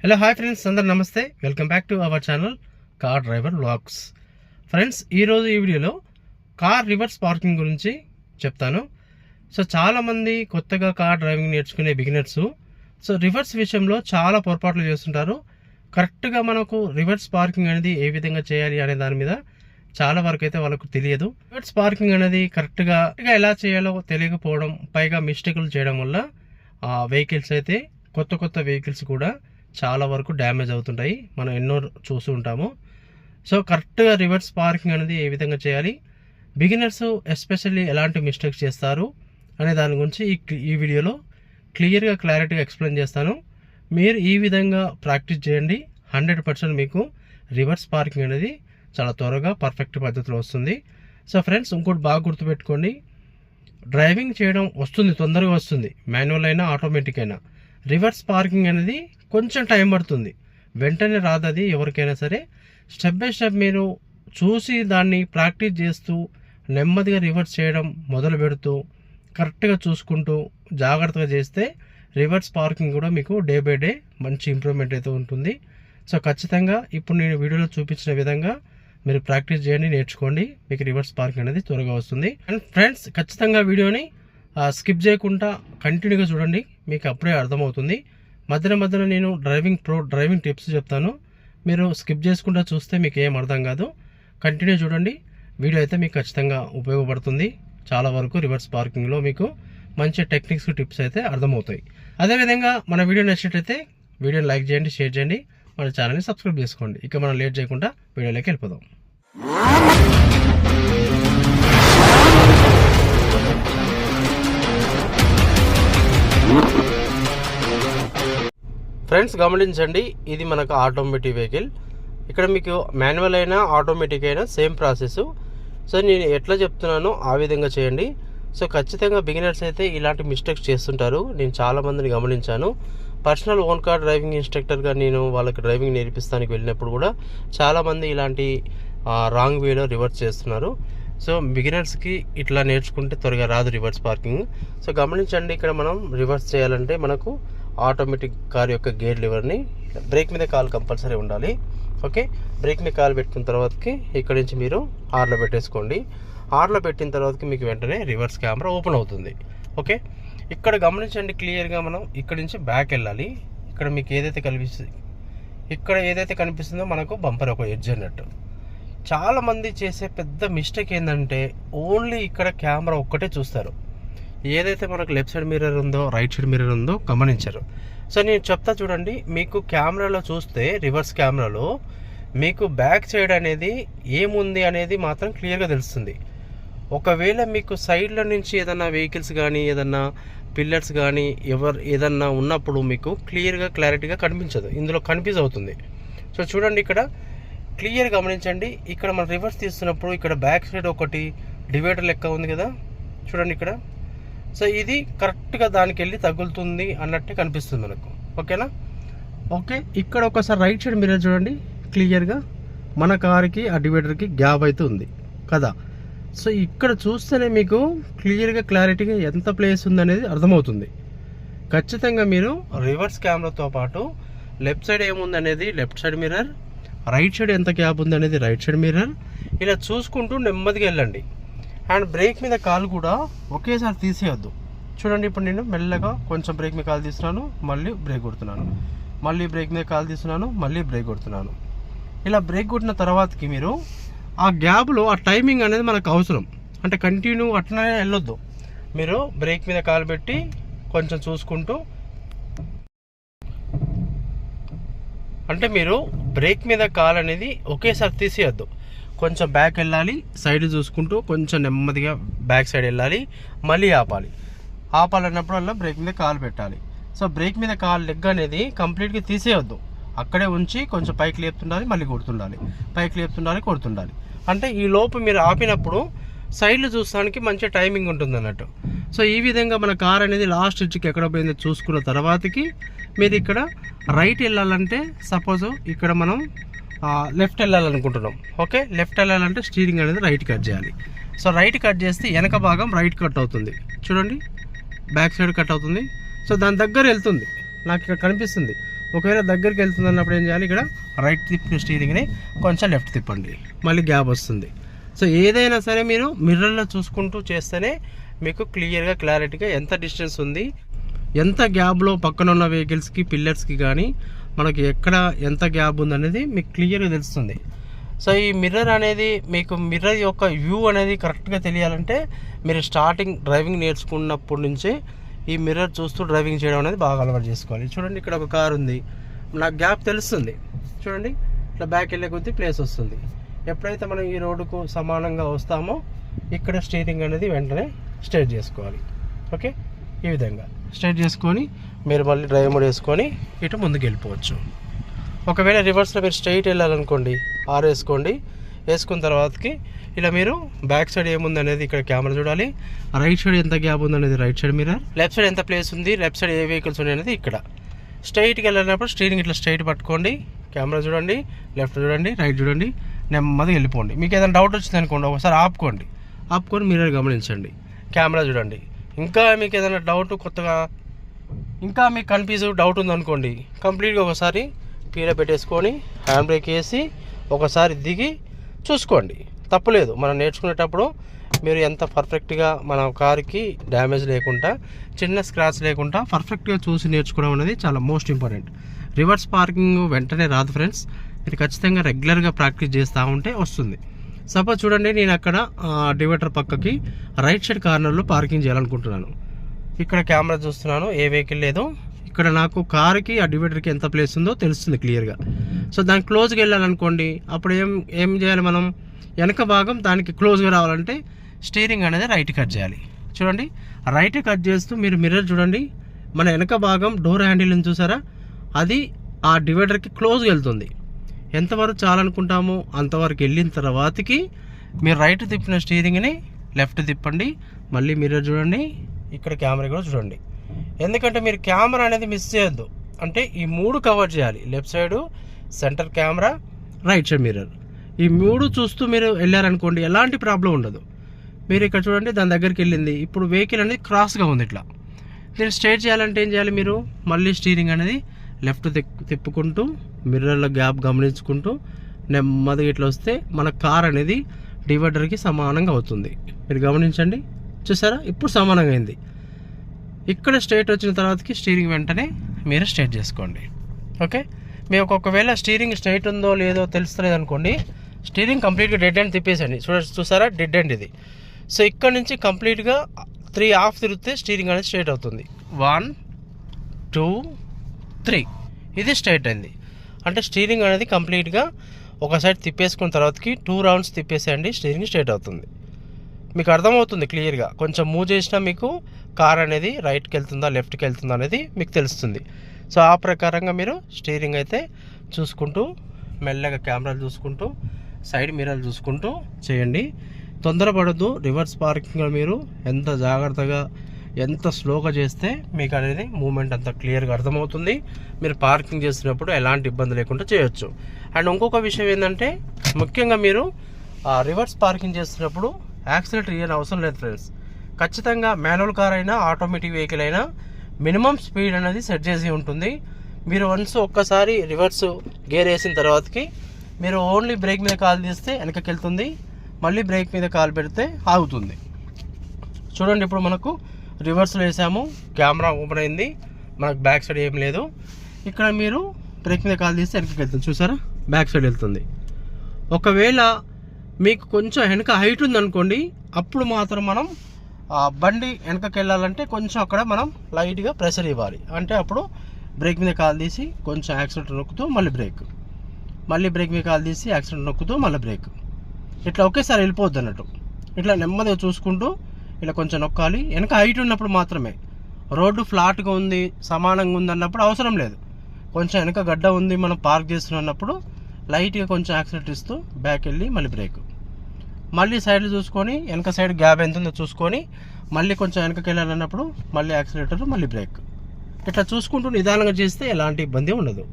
Hello hi friends, అందరు నమస్తే. Welcome back to our channel car driver vlogs. Friends, ఈరోజు ఈ వీడియోలో కార్ రివర్స్ పార్కింగ్ గురించి చెప్తాను. సో చాలామంది కొత్తగా కార్ డ్రైవింగ్ నేర్చుకునే బిగినర్స్ రివర్స్ విషయంలో చాలా పొరపాట్లు చేస్తుంటారు. కరెక్ట్గా మనకు రివర్స్ పార్కింగ్ అనేది ఏ విధంగా చేయాలి అనే దాని మీద చాలా వరకు అయితే వాళ్ళకు తెలియదు. రివర్స్ పార్కింగ్ అనేది కరెక్ట్గా ఎలా చేయాలో తెలియకపోవడం, పైగా మిస్టేకులు చేయడం వల్ల వెహికల్స్ అయితే కొత్త వెహికల్స్ కూడా చాలా వరకు డ్యామేజ్ అవుతుంటాయి. మనం ఎన్నో చూస్తూ ఉంటాము. సో కరెక్ట్గా రివర్స్ పార్కింగ్ అనేది ఏ విధంగా చేయాలి, బిగినర్స్ ఎస్పెషల్లీ ఎలాంటి మిస్టేక్స్ చేస్తారు అనే దాని గురించి ఈ వీడియోలో క్లారిటీగా ఎక్స్ప్లెయిన్ చేస్తాను. మీరు ఈ విధంగా ప్రాక్టీస్ చేయండి, 100% మీకు రివర్స్ పార్కింగ్ అనేది చాలా త్వరగా పర్ఫెక్ట్ పద్ధతిలో వస్తుంది. సో ఫ్రెండ్స్, ఇంకోటి బాగా గుర్తుపెట్టుకోండి, డ్రైవింగ్ చేయడం వస్తుంది, తొందరగా వస్తుంది, మాన్యువల్ అయినా ఆటోమేటిక్ అయినా. రివర్స్ పార్కింగ్ అనేది కొంచెం టైం పడుతుంది, వెంటనే రాదు అది ఎవరికైనా సరే. స్టెప్ బై స్టెప్ మీరు చూసి దాన్ని ప్రాక్టీస్ చేస్తూ నెమ్మదిగా రివర్స్ చేయడం మొదలు పెడుతూ కరెక్ట్గా చూసుకుంటూ జాగ్రత్తగా చేస్తే రివర్స్ పార్కింగ్ కూడా మీకు డే బై డే మంచి ఇంప్రూవ్మెంట్ అయితే ఉంటుంది. సో ఖచ్చితంగా ఇప్పుడు నేను వీడియోలో చూపించిన విధంగా మీరు ప్రాక్టీస్ చేయండి, నేర్చుకోండి, మీకు రివర్స్ పార్కింగ్ అనేది త్వరగా వస్తుంది. అండ్ ఫ్రెండ్స్, ఖచ్చితంగా వీడియోని స్కిప్ చేయకుండా కంటిన్యూగా చూడండి, మీకు అప్పుడే అర్థమవుతుంది. మధ్యలో నేను డ్రైవింగ్ టిప్స్ చెప్తాను, మీరు స్కిప్ చేసుకుంటూ చూస్తే మీకు ఏం అర్థం కాదు. కంటిన్యూ చూడండి, వీడియో అయితే మీకు ఖచ్చితంగా ఉపయోగపడుతుంది. చాలా వరకు రివర్స్ పార్కింగ్లో మీకు మంచి టెక్నిక్స్ టిప్స్ అయితే అర్థమవుతాయి. అదేవిధంగా మన వీడియో నచ్చినట్లయితే వీడియోని లైక్ చేయండి, షేర్ చేయండి, మన ఛానల్ని సబ్స్క్రైబ్ చేసుకోండి. ఇక మనం లేట్ చేయకుండా వీడియోలోకి వెళ్ళిపోదాం. ఫ్రెండ్స్ గమనించండి, ఇది మనకు ఆటోమేటిక్ వెహికల్. ఇక్కడ మీకు మాన్యువల్ అయినా ఆటోమేటిక్ అయినా సేమ్ ప్రాసెస్. సో నేను ఎట్లా చెప్తున్నానో ఆ విధంగా చేయండి. సో ఖచ్చితంగా బిగినర్స్ అయితే ఇలాంటి మిస్టేక్స్ చేస్తుంటారు. నేను చాలామందిని గమనించాను. పర్సనల్ ఓన్ కార్ డ్రైవింగ్ ఇన్స్ట్రక్టర్గా నేను వాళ్ళకి డ్రైవింగ్ నేర్పిస్తానికి వెళ్ళినప్పుడు కూడా చాలామంది ఇలాంటి రాంగ్ వేలో రివర్స్ చేస్తున్నారు. సో బిగినర్స్కి ఇట్లా నేర్చుకుంటే త్వరగా రాదు రివర్స్ పార్కింగ్. సో గమనించండి, ఇక్కడ మనం రివర్స్ చేయాలంటే మనకు ఆటోమేటిక్ కార్ యొక్క గేర్ లివర్ని బ్రేక్ మీద కాల్ కంపల్సరీ ఉండాలి. ఓకే, బ్రేక్ మీద కాల్ పెట్టుకున్న తర్వాతకి ఇక్కడ నుంచి మీరు ఆర్లో పెట్టేసుకోండి. ఆర్లో పెట్టిన తర్వాతకి మీకు వెంటనే రివర్స్ కెమెరా ఓపెన్ అవుతుంది. ఓకే, ఇక్కడ గమనించండి క్లియర్గా, మనం ఇక్కడ నుంచి బ్యాక్ వెళ్ళాలి. ఇక్కడ మీకు ఏదైతే కనిపిస్తుందో మనకు బంపర్ ఒక ఎడ్జ్ అన్నట్టు. చాలామంది చేసే పెద్ద మిస్టేక్ ఏంటంటే ఓన్లీ ఇక్కడ కెమెరా ఒక్కటే చూస్తారు, ఏదైతే మనకు లెఫ్ట్ సైడ్ మిర్రర్ ఉందో రైట్ సైడ్ మిర్రర్ ఉందో గమనించరు. సో నేను చెప్తా చూడండి, మీకు కెమెరాలో చూస్తే రివర్స్ కెమెరాలో మీకు బ్యాక్ సైడ్ అనేది ఏముంది అనేది మాత్రం క్లియర్గా తెలుస్తుంది. ఒకవేళ మీకు సైడ్ల నుంచి ఏదన్నా వెహికల్స్ కానీ ఏదన్నా పిల్లర్స్ కానీ ఏదన్నా ఉన్నప్పుడు మీకు క్లారిటీగా కనిపించదు, ఇందులో కన్ఫ్యూజ్ అవుతుంది. సో చూడండి, ఇక్కడ క్లియర్ గమనించండి, ఇక్కడ మనం రివర్స్ తీస్తున్నప్పుడు ఇక్కడ బ్యాక్ సైడ్ ఒకటి డివైడర్ లెక్క ఉంది కదా, చూడండి ఇక్కడ. సో ఇది కరెక్ట్గా దానికి వెళ్ళి తగులుతుంది అన్నట్టే కనిపిస్తుంది మనకు. ఓకేనా? ఓకే, ఇక్కడ ఒకసారి రైట్ సైడ్ మిర్రర్ చూడండి, క్లియర్గా మన కార్కి ఆ డివైడర్కి గ్యాప్ అయితే ఉంది కదా. సో ఇక్కడ చూస్తేనే మీకు క్లారిటీగా ఎంత ప్లేస్ ఉందనేది అర్థమవుతుంది. ఖచ్చితంగా మీరు రివర్స్ కెమెరాతో పాటు లెఫ్ట్ సైడ్ ఏముంది అనేది left side mirror, right side ఎంత గ్యాప్ ఉంది అనేది రైట్ సైడ్ మిర్రర్, ఇలా చూసుకుంటూ నెమ్మదిగా వెళ్ళండి. అండ్ బ్రేక్ మీద కాలు కూడా ఒకేసారి తీసేయద్దు. చూడండి, ఇప్పుడు నేను మెల్లగా కొంచెం బ్రేక్ మీద కాలు తీస్తున్నాను, మళ్ళీ బ్రేక్ కొడుతున్నాను, మళ్ళీ బ్రేక్ మీద కాలు తీస్తున్నాను, మళ్ళీ బ్రేక్ కొడుతున్నాను. ఇలా బ్రేక్ కొట్టిన తర్వాతకి మీరు ఆ గ్యాప్లో ఆ టైమింగ్ అనేది మనకు అవసరం. అంటే కంటిన్యూ అట్లనే వెళ్ళొద్దు, మీరు బ్రేక్ మీద కాలు పెట్టి కొంచెం చూసుకుంటూ, అంటే మీరు బ్రేక్ మీద కాలు అనేది ఒకేసారి తీసేయద్దు, కొంచెం బ్యాక్ వెళ్ళాలి, సైడ్ చూసుకుంటూ కొంచెం నెమ్మదిగా బ్యాక్ సైడ్ వెళ్ళాలి, మళ్ళీ ఆపాలన్నప్పుడల్లా బ్రేక్ మీద కాలు పెట్టాలి. సో బ్రేక్ మీద కాలు లెగ్ అనేది కంప్లీట్గా తీసేయొద్దు, అక్కడే ఉంచి కొంచెం పైకి లేపుతుండాలి, మళ్ళీ కొడుతుండాలి, పైకి లేపుతుండాలి, కొడుతుండాలి. అంటే ఈ లోపు మీరు ఆపినప్పుడు సైడ్లు చూస్తానికి మంచి టైమింగ్ ఉంటుంది అన్నట్టు. సో ఈ విధంగా మన కార్ అనేది లాస్ట్ ఎడ్జ్కి ఎక్కడ పోయిందో చూసుకున్న తర్వాతకి మీరు ఇక్కడ రైట్ వెళ్ళాలంటే, సపోజ్ ఇక్కడ మనం లెఫ్ట్ వెళ్ళాలనుకుంటున్నాం. ఓకే, లెఫ్ట్ వెళ్ళాలంటే స్టీరింగ్ అనేది రైట్ కట్ చేయాలి. సో రైట్ కట్ చేస్తే వెనక భాగం రైట్ కట్ అవుతుంది, చూడండి బ్యాక్ సైడ్ కట్ అవుతుంది. సో దాని దగ్గర వెళ్తుంది, నాకు ఇక్కడ కనిపిస్తుంది. ఒకవేళ దగ్గరికి వెళ్తుంది అన్నప్పుడు ఏం చేయాలి, ఇక్కడ రైట్ తిప్పిన స్టీరింగ్ని కొంచెం లెఫ్ట్ తిప్పండి, మళ్ళీ గ్యాప్ వస్తుంది. సో ఏదైనా సరే మీరు మిర్రర్లో చూసుకుంటూ చేస్తేనే మీకు క్లియర్గా క్లారిటీగా ఎంత డిస్టెన్స్ ఉంది, ఎంత గ్యాప్లో పక్కన ఉన్న వెహికల్స్కి పిల్లర్స్కి కానీ మనకి ఎక్కడ ఎంత గ్యాప్ ఉందనేది మీకు క్లియర్గా తెలుస్తుంది. సో ఈ మిర్రర్ అనేది మీకు మిర్రర్ యొక్క వ్యూ అనేది కరెక్ట్గా తెలియాలంటే మీరు స్టార్టింగ్ డ్రైవింగ్ నేర్చుకున్నప్పటి నుంచి ఈ మిర్రర్ చూస్తూ డ్రైవింగ్ చేయడం అనేది బాగా అలవాటు చేసుకోవాలి. చూడండి ఇక్కడ ఒక కార్ ఉంది, నాకు గ్యాప్ తెలుస్తుంది. చూడండి ఇట్లా బ్యాక్ వెళ్ళే కొద్దీ ప్లేస్ వస్తుంది. ఎప్పుడైతే మనం ఈ రోడ్డుకు సమానంగా వస్తామో ఇక్కడ స్టీరింగ్ అనేది వెంటనే స్ట్రైట్ చేసుకోవాలి. ఓకే, ఈ విధంగా స్ట్రైట్ చేసుకొని మీరు మళ్ళీ డ్రైవ్ మోడ్ వేసుకొని ఇటు ముందుకు వెళ్ళిపోవచ్చు. ఒకవేళ రివర్స్లో మీరు స్ట్రైట్ వెళ్ళాలనుకోండి, ఆర్ వేసుకోండి. వేసుకున్న తర్వాతకి ఇలా మీరు బ్యాక్ సైడ్ ఏముంది అనేది ఇక్కడ కెమెరా చూడాలి, రైట్ సైడ్ ఎంత గ్యాప్ ఉంది అనేది right side mirror, left side ఎంత ప్లేస్ ఉంది, లెఫ్ట్ సైడ్ ఏ వెహికల్స్ ఉన్నాయి అనేది ఇక్కడ. స్ట్రైట్కి వెళ్ళినప్పుడు స్టీరింగ్ ఇట్లా స్ట్రైట్ పట్టుకోండి, కెమెరా చూడండి, లెఫ్ట్ చూడండి, రైట్ చూడండి, నెమ్మదిగా వెళ్ళిపోండి. మీకు ఏదైనా డౌట్ వచ్చింది అనుకోండి, ఒకసారి ఆపుకొని మిర్రర్ గమనించండి, కెమెరా చూడండి. ఇంకా మీకు ఏదైనా డౌట్ కొత్తగా ఇంకా మీకు డౌట్ ఉందనుకోండి, కంప్లీట్గా ఒకసారి పీడ పెట్టేసుకొని హ్యాండ్ బ్రేక్ వేసి ఒకసారి దిగి చూసుకోండి, తప్పులేదు. మనం నేర్చుకునేటప్పుడు మీరు ఎంత పర్ఫెక్ట్గా మన కార్కి డ్యామేజ్ లేకుండా, చిన్న స్క్రాచ్ లేకుండా పర్ఫెక్ట్గా చూసి నేర్చుకోవడం అనేది చాలా మోస్ట్ ఇంపార్టెంట్. రివర్స్ పార్కింగ్ వెంటనే రాదు ఫ్రెండ్స్, మీరు ఖచ్చితంగా రెగ్యులర్గా ప్రాక్టీస్ చేస్తూ ఉంటే వస్తుంది. సపోజ్ చూడండి, నేను అక్కడ డివైడర్ పక్కకి రైట్ సైడ్ కార్నర్లో పార్కింగ్ చేయాలనుకుంటున్నాను. ఇక్కడ కెమెరా చూస్తున్నాను, ఏ వెహికల్ లేదు. ఇక్కడ నాకు కారుకి ఆ డివైడర్కి ఎంత ప్లేస్ ఉందో తెలుస్తుంది క్లియర్గా. సో దానికి క్లోజ్గా వెళ్ళాలనుకోండి, అప్పుడు ఏం చేయాలి, మనం వెనక భాగం దానికి క్లోజ్గా రావాలంటే స్టీరింగ్ అనేది రైట్ కట్ చేయాలి. చూడండి రైట్ కట్ చేస్తూ మీరు మిర్రర్ చూడండి, మన వెనక భాగం డోర్ హ్యాండిల్ని చూసారా, అది ఆ డివైడర్కి క్లోజ్గా వెళ్తుంది. ఎంతవరకు చాలనుకుంటామో అంతవరకు వెళ్ళిన తర్వాతకి మీరు రైట్ తిప్పిన స్టీరింగ్ని లెఫ్ట్ తిప్పండి, మళ్ళీ మిర్రర్ చూడండి, ఇక్కడ కెమెరా కూడా చూడండి. ఎందుకంటే మీరు కెమెరా అనేది మిస్ చేయొద్దు, అంటే ఈ 3 కవర్ చేయాలి, left side, centre camera, right side mirror. ఈ 3 చూస్తూ మీరు వెళ్ళారనుకోండి ఎలాంటి ప్రాబ్లం ఉండదు. మీరు ఇక్కడ చూడండి దాని దగ్గరికి వెళ్ళింది, ఇప్పుడు వెహికల్ అనేది క్రాస్గా ఉంది. ఇట్లా దీన్ని స్ట్రైట్ చేయాలంటే ఏం చేయాలి, మీరు మళ్ళీ స్టీరింగ్ అనేది లెఫ్ట్ తిప్పుకుంటూ మిర్రర్లో గ్యాప్ గమనించుకుంటూ నెమ్మదిగా ఇట్లా వస్తే మన కార్ అనేది డివైడర్కి సమానంగా అవుతుంది. మీరు గమనించండి, చూసారా ఇప్పుడు సమానంగా అయింది. ఇక్కడ స్ట్రైట్ వచ్చిన తర్వాతకి స్టీరింగ్ వెంటనే మీరు స్ట్రైట్ చేసుకోండి. ఓకే, మీకు ఒకవేళ స్టీరింగ్ స్ట్రైట్ ఉందో లేదో తెలుస్తలేదు అనుకోండి, స్టీరింగ్ కంప్లీట్గా డెడ్ ఎండ్ తిప్పేసండి. చూసారా డెడ్ ఎండ్ ఇది. సో ఇక్కడ నుంచి కంప్లీట్గా 3 హాఫ్ తిరిగితే స్టీరింగ్ అనేది స్ట్రైట్ అవుతుంది. 1 2 3 ఇది స్ట్రైట్ అయింది. అంటే స్టీరింగ్ అనేది కంప్లీట్గా ఒక సైడ్ తిప్పేసుకున్న తర్వాతకి 2 రౌండ్స్ తిప్పేసేయండి, స్టీరింగ్ స్ట్రైట్ అవుతుంది. మీకు అర్థమవుతుంది క్లియర్గా. కొంచెం మూవ్ చేసినా మీకు కార్ అనేది రైట్కి వెళ్తుందా లెఫ్ట్కి వెళ్తుందా అనేది మీకు తెలుస్తుంది. సో ఆ ప్రకారంగా మీరు స్టీరింగ్ అయితే చూసుకుంటూ మెల్లగా కెమెరాలు చూసుకుంటూ సైడ్ మిర్రర్లు చూసుకుంటూ చేయండి. తొందరపడద్దు. రివర్స్ పార్కింగ్లో మీరు ఎంత జాగ్రత్తగా ఎంత స్లోగా చేస్తే మీకు అనేది మూమెంట్ అంత క్లియర్గా అర్థమవుతుంది. మీరు పార్కింగ్ చేస్తున్నప్పుడు ఎలాంటి ఇబ్బంది లేకుండా చేయొచ్చు. అండ్ ఇంకొక విషయం ఏంటంటే, ముఖ్యంగా మీరు రివర్స్ పార్కింగ్ చేస్తున్నప్పుడు యాక్సిలేటర్ ఇవ్వని అవసరం లేదు ఫ్రెండ్స్. ఖచ్చితంగా మాన్యువల్ కార్ అయినా ఆటోమేటిక్ వెహికల్ అయినా మినిమం స్పీడ్ అనేది సెట్ చేసి ఉంటుంది. మీరు వన్స్ ఒక్కసారి రివర్స్ గేర్ వేసిన తర్వాతకి మీరు ఓన్లీ బ్రేక్ మీద కాలు తీస్తే వెనకకి వెళ్తుంది, మళ్ళీ బ్రేక్ మీద కాలు పెడితే ఆగుతుంది. చూడండి ఇప్పుడు మనకు రివర్స్లో వేసాము, కెమెరా ఓపెన్ అయింది, మనకు బ్యాక్ సైడ్ ఏం లేదు. ఇక్కడ మీరు బ్రేక్ మీద కాలు తీస్తే వెనకకి వెళ్తుంది, చూసారా బ్యాక్ సైడ్ వెళ్తుంది. ఒకవేళ మీకు కొంచెం వెనక హైట్ ఉందనుకోండి, అప్పుడు మాత్రం మనం బండి వెనకకి వెళ్ళాలంటే కొంచెం అక్కడ మనం లైట్గా ప్రెషర్ ఇవ్వాలి. అంటే అప్పుడు బ్రేక్ మీద కాలు తీసి కొంచెం యాక్సిలేటర్ నొక్కుతూ మళ్ళీ బ్రేక్, మళ్ళీ బ్రేక్ మీద కాలు తీసి యాక్సిలేటర్ నొక్కుతూ మళ్ళీ బ్రేక్, ఇట్లా ఒకేసారి వెళ్ళిపోద్ది అన్నట్టు. ఇట్లా నెమ్మదిగా చూసుకుంటూ ఇలా కొంచెం నొక్కాలి. వెనక హైట్ ఉన్నప్పుడు మాత్రమే. రోడ్డు ఫ్లాట్గా ఉంది సమానంగా ఉంది అన్నప్పుడు అవసరం లేదు. కొంచెం వెనక గడ్డ ఉంది మనం పార్క్ చేస్తున్నప్పుడు లైట్గా కొంచెం యాక్సిలేటర్ ఇస్తూ బ్యాక్ వెళ్ళి మళ్ళీ బ్రేక్, మళ్ళీ సైడ్లు చూసుకొని వెనక సైడ్ గ్యాప్ ఎంత ఉందో చూసుకొని మళ్ళీ కొంచెం వెనకకి వెళ్ళాలన్నప్పుడు మళ్ళీ యాక్సిలేటర్ మళ్ళీ బ్రేక్, ఇట్లా చూసుకుంటూ నిదానంగా చేస్తే ఎలాంటి ఇబ్బంది ఉండదు.